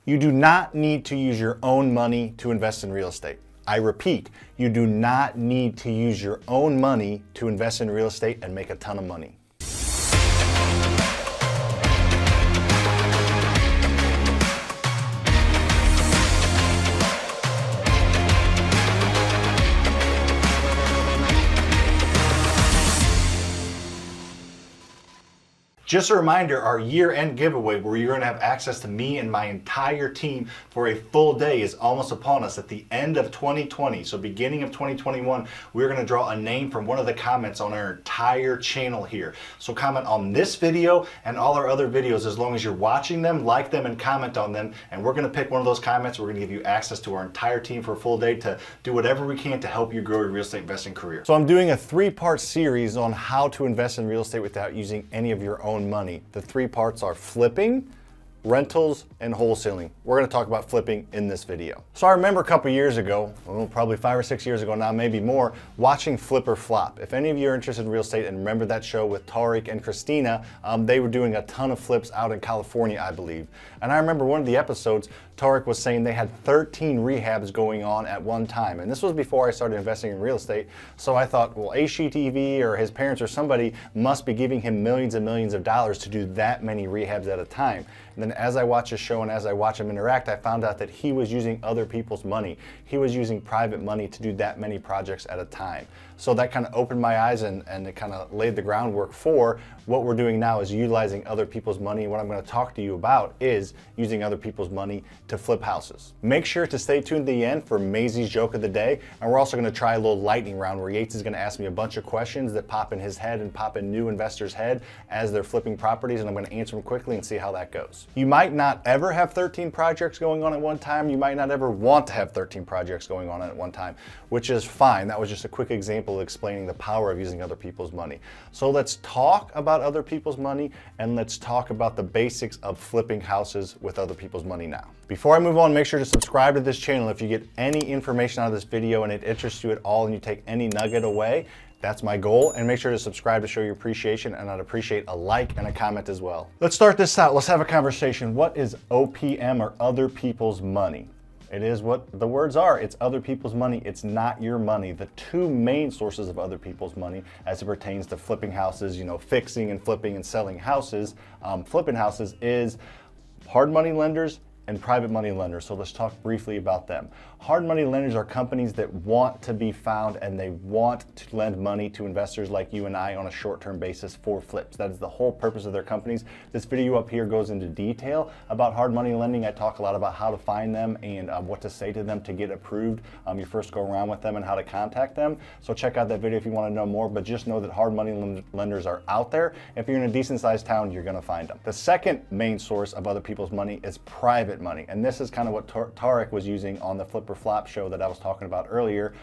You do not need to use your own money to invest in real estate. I repeat, you do not need to use your own money to invest in real estate and make a ton of money. Just a reminder, our year-end giveaway where you're going to have access to me and my entire team for a full day is almost upon us at the end of 2020. So beginning of 2021, we're going to draw a name from one of the comments on our entire channel here. So comment on this video and all our other videos as long as you're watching them, like them, and comment on them. And we're going to pick one of those comments. We're going to give you access to our entire team for a full day to do whatever we can to help you grow your real estate investing career. So I'm doing a 3-part series on how to invest in real estate without using any of your own money. The 3 parts are flipping, rentals, and wholesaling. We're going to talk about flipping in this video. So I remember a couple years ago, well, probably 5 or 6 years ago now, maybe more, watching Flip or Flop. If any of you are interested in real estate and remember that show with Tariq and Christina, they were doing a ton of flips out in California, I believe. And I remember one of the episodes, Tariq was saying they had 13 rehabs going on at one time. And this was before I started investing in real estate. So I thought, well, HGTV or his parents or somebody must be giving him millions and millions of dollars to do that many rehabs at a time. And then as I watched the show and as I watched him interact, I found out that he was using other people's money. He was using private money to do that many projects at a time. So that kind of opened my eyes and it kind of laid the groundwork for what we're doing now is utilizing other people's money. What I'm going to talk to you about is using other people's money to flip houses. Make sure to stay tuned to the end for Maisie's joke of the day. And we're also going to try a little lightning round where Yates is going to ask me a bunch of questions that pop in his head and pop in new investors' head as they're flipping properties. And I'm going to answer them quickly and see how that goes. You might not ever have 13 projects going on at one time. You might not ever want to have 13 projects going on at one time, which is fine. That was just a quick example of explaining the power of using other people's money. So let's talk about other people's money and let's talk about the basics of flipping houses with other people's money now. Before I move on, make sure to subscribe to this channel. If you get any information out of this video and it interests you at all and you take any nugget away, that's my goal. And make sure to subscribe to show your appreciation, and I'd appreciate a like and a comment as well. Let's start this out. Let's have a conversation. What is OPM, or other people's money? It is what the words are. It's other people's money. It's not your money. The 2 main sources of other people's money as it pertains to flipping houses, fixing and flipping and selling houses, flipping houses, is hard money lenders and private money lenders. So let's talk briefly about them. Hard money lenders are companies that want to be found and they want to lend money to investors like you and I on a short-term basis for flips. That is the whole purpose of their companies. This video up here goes into detail about hard money lending. I talk a lot about how to find them and what to say to them to get approved your first go around with them and how to contact them. So check out that video if you want to know more, but just know that hard money lenders are out there. If you're in a decent sized town, you're going to find them. The second main source of other people's money is private money. And this is kind of what Tariq was using on the Flip or Flop show that I was talking about earlier,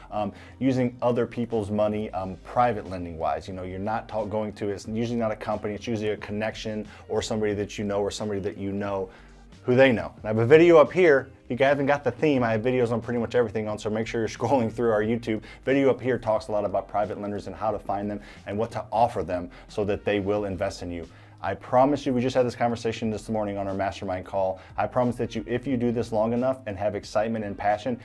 using other people's money private lending wise. You're not going to, it's usually not a company, it's usually a connection or somebody that you know or somebody that you know who they know. And I have a video up here. If you guys haven't got the theme, I have videos on pretty much everything on, so make sure you're scrolling through our YouTube. Video up here talks a lot about private lenders and how to find them and what to offer them so that they will invest in you. I promise you, we just had this conversation this morning on our mastermind call. I promise that if you do this long enough and have excitement and passion,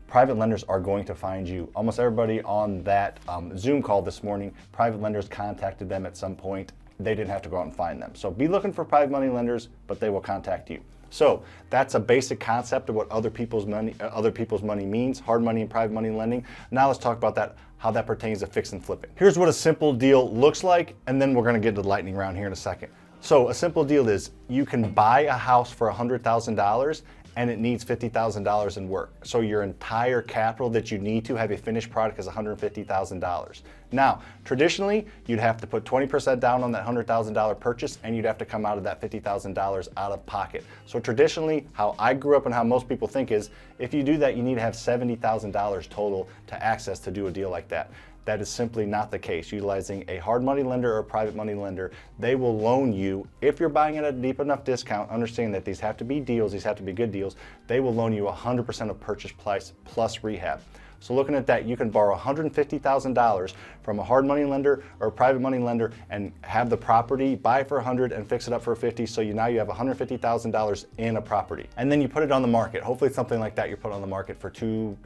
private lenders are going to find you. Almost everybody on that Zoom call this morning, private lenders contacted them at some point. They didn't have to go out and find them. So be looking for private money lenders, but they will contact you. So that's a basic concept of what other people's money means, hard money and private money lending. Now let's talk about that, how that pertains to fix and flipping. Here's what a simple deal looks like, and then we're gonna get to the lightning round here in a second. So a simple deal is you can buy a house for $100,000 and it needs $50,000 in work. So your entire capital that you need to have a finished product is $150,000. Now, traditionally, you'd have to put 20% down on that $100,000 purchase and you'd have to come out of that $50,000 out of pocket. So traditionally, how I grew up and how most people think is, if you do that, you need to have $70,000 total to access to do a deal like that. That is simply not the case. Utilizing a hard money lender or a private money lender, they will loan you, if you're buying at a deep enough discount, understand that these have to be deals, these have to be good deals, they will loan you 100% of purchase price plus rehab. So looking at that, you can borrow $150,000 from a hard money lender or a private money lender and have the property, buy it for 100 and fix it up for 50. So now you have $150,000 in a property. And then you put it on the market. Hopefully it's something like that you put on the market for between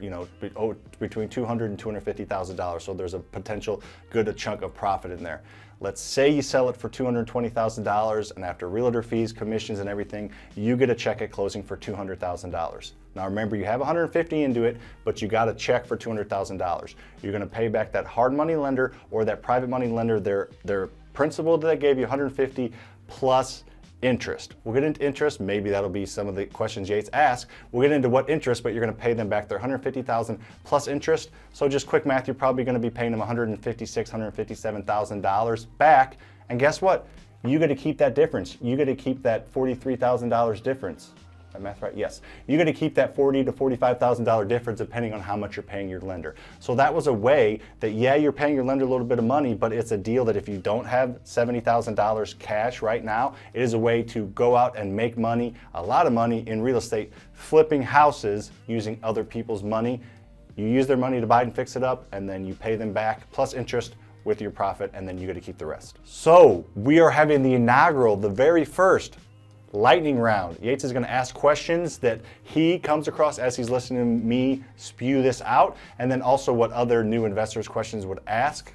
$200,000 and $250,000. So there's a potential good chunk of profit in there. Let's say you sell it for $220,000 and after realtor fees, commissions and everything, you get a check at closing for $200,000. Now remember, you have $150,000 into it, but you got a check for $200,000. You're gonna pay back that hard money lender or that private money lender their principal that they gave you, $150,000 plus interest. We'll get into interest. Maybe that'll be some of the questions Yates asks. We'll get into what interest, but you're going to pay them back their $150,000 plus interest. So just quick math, you're probably going to be paying them $156,000, $157,000 back. And guess what? You get to keep that difference. You get to keep that $43,000 difference. Is that math right? Yes. You get to keep that $40,000 to $45,000 difference depending on how much you're paying your lender. So that was a way that, yeah, you're paying your lender a little bit of money, but it's a deal that if you don't have $70,000 cash right now, it is a way to go out and make money, a lot of money in real estate, flipping houses using other people's money. You use their money to buy and fix it up, and then you pay them back plus interest with your profit, and then you get to keep the rest. So we are having the inaugural, the very first lightning round. Yates is going to ask questions that he comes across as he's listening to me spew this out, and then also what other new investors' questions would ask.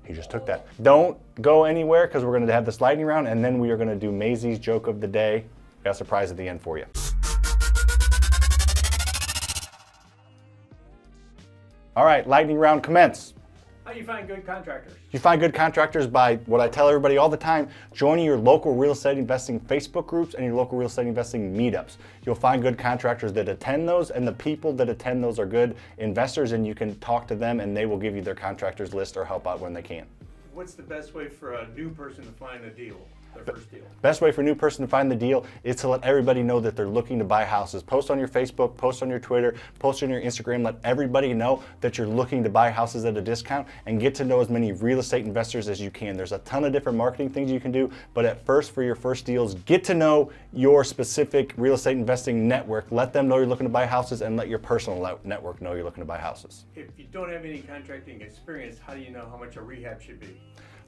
He just took that. Don't go anywhere because we're going to have this lightning round, and then we are going to do Maisie's joke of the day. Got a surprise at the end for you. All right, lightning round commence. How do you find good contractors? You find good contractors by what I tell everybody all the time, joining your local real estate investing Facebook groups and your local real estate investing meetups. You'll find good contractors that attend those, and the people that attend those are good investors, and you can talk to them and they will give you their contractors list or help out when they can. What's the best way for a new person to find a deal? Their first deal. Best way for a new person to find the deal is to let everybody know that they're looking to buy houses. Post on your Facebook, post on your Twitter, post on your Instagram, let everybody know that you're looking to buy houses at a discount, and get to know as many real estate investors as you can. There's a ton of different marketing things you can do, but at first, for your first deals, get to know your specific real estate investing network. Let them know you're looking to buy houses, and let your personal network know you're looking to buy houses. If you don't have any contracting experience, how do you know how much a rehab should be?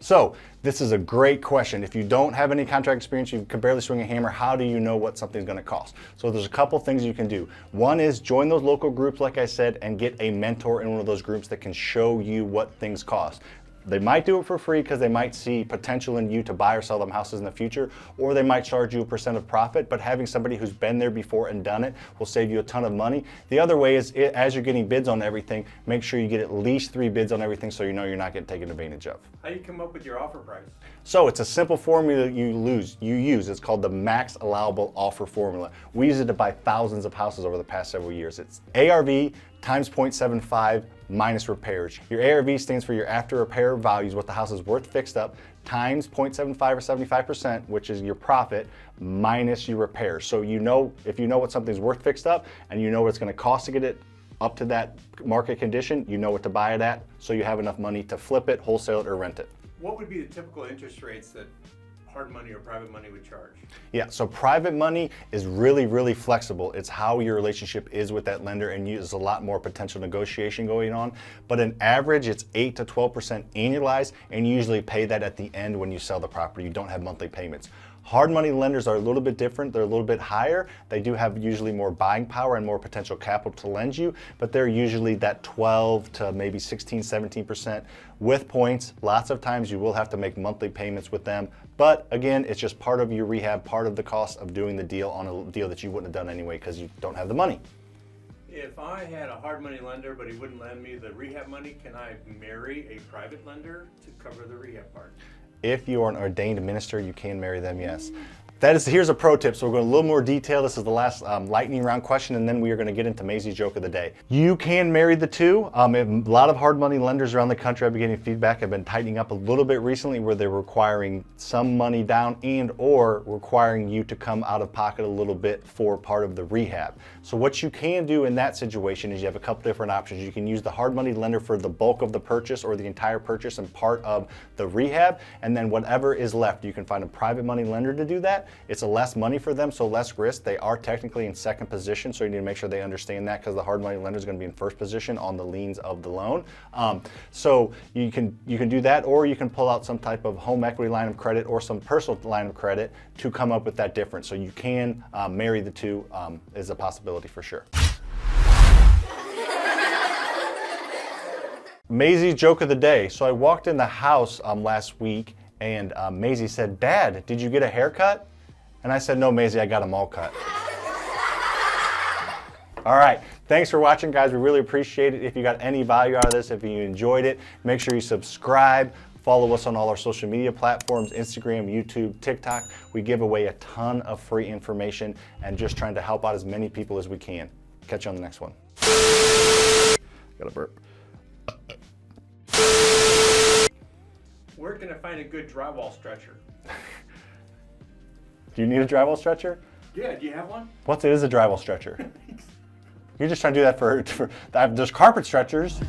So this is a great question. If you don't have any contract experience, you can barely swing a hammer, how do you know what something's gonna cost? So there's a couple things you can do. One is join those local groups, like I said, and get a mentor in one of those groups that can show you what things cost. They might do it for free because they might see potential in you to buy or sell them houses in the future, or they might charge you a % of profit, but having somebody who's been there before and done it will save you a ton of money. The other way is, as you're getting bids on everything, make sure you get at least 3 bids on everything so you know you're not getting taken advantage of. How do you come up with your offer price? So it's a simple formula you use. It's called the max allowable offer formula. We use it to buy thousands of houses over the past several years. It's ARV times 0.75 minus repairs. Your ARV stands for your after repair values, what the house is worth fixed up, times 0.75 or 75%, which is your profit, minus your repairs. So you know, if you know what something's worth fixed up and you know what it's going to cost to get it up to that market condition, you know what to buy it at, so you have enough money to flip it, wholesale it, or rent it. What would be the typical interest rates that hard money or private money would charge? Yeah, so private money is really, really flexible. It's how your relationship is with that lender, and there's a lot more potential negotiation going on. But an average, it's 8 to 12% annualized, and you usually pay that at the end when you sell the property. You don't have monthly payments. Hard money lenders are a little bit different. They're a little bit higher. They do have usually more buying power and more potential capital to lend you, but they're usually that 12 to maybe 16, 17% with points. Lots of times you will have to make monthly payments with them, but again, it's just part of your rehab, part of the cost of doing the deal on a deal that you wouldn't have done anyway because you don't have the money. If I had a hard money lender but he wouldn't lend me the rehab money, can I marry a private lender to cover the rehab part? If you are an ordained minister, you can marry them, yes. Here's a pro tip, so we're going a little more detail. This is the last lightning round question, and then we are going to get into Maisie's joke of the day. You can marry the two. A lot of hard money lenders around the country, I've been getting feedback, have been tightening up a little bit recently where they're requiring some money down and or requiring you to come out of pocket a little bit for part of the rehab. So what you can do in that situation is you have a couple different options. You can use the hard money lender for the bulk of the purchase or the entire purchase and part of the rehab, and then whatever is left, you can find a private money lender to do that. it's a less money for them, so less risk. They are technically in second position, so you need to make sure they understand that, because the hard money lender is going to be in first position on the liens of the loan. So you can do that, or you can pull out some type of home equity line of credit or some personal line of credit to come up with that difference. So you can marry the two, is a possibility for sure. Maisie's joke of the day. So I walked in the house last week, and Maisie said, "Dad, did you get a haircut?" And I said, "No, Maisie, I got them all cut." All right, thanks for watching, guys. We really appreciate it. If you got any value out of this, if you enjoyed it, make sure you subscribe. Follow us on all our social media platforms, Instagram, YouTube, TikTok. We give away a ton of free information and just trying to help out as many people as we can. Catch you on the next one. Got a burp. Where can I find a good drywall stretcher? Do you need a drywall stretcher? Yeah, do you have one? What is a drywall stretcher? You're just trying to do that for there's carpet stretchers.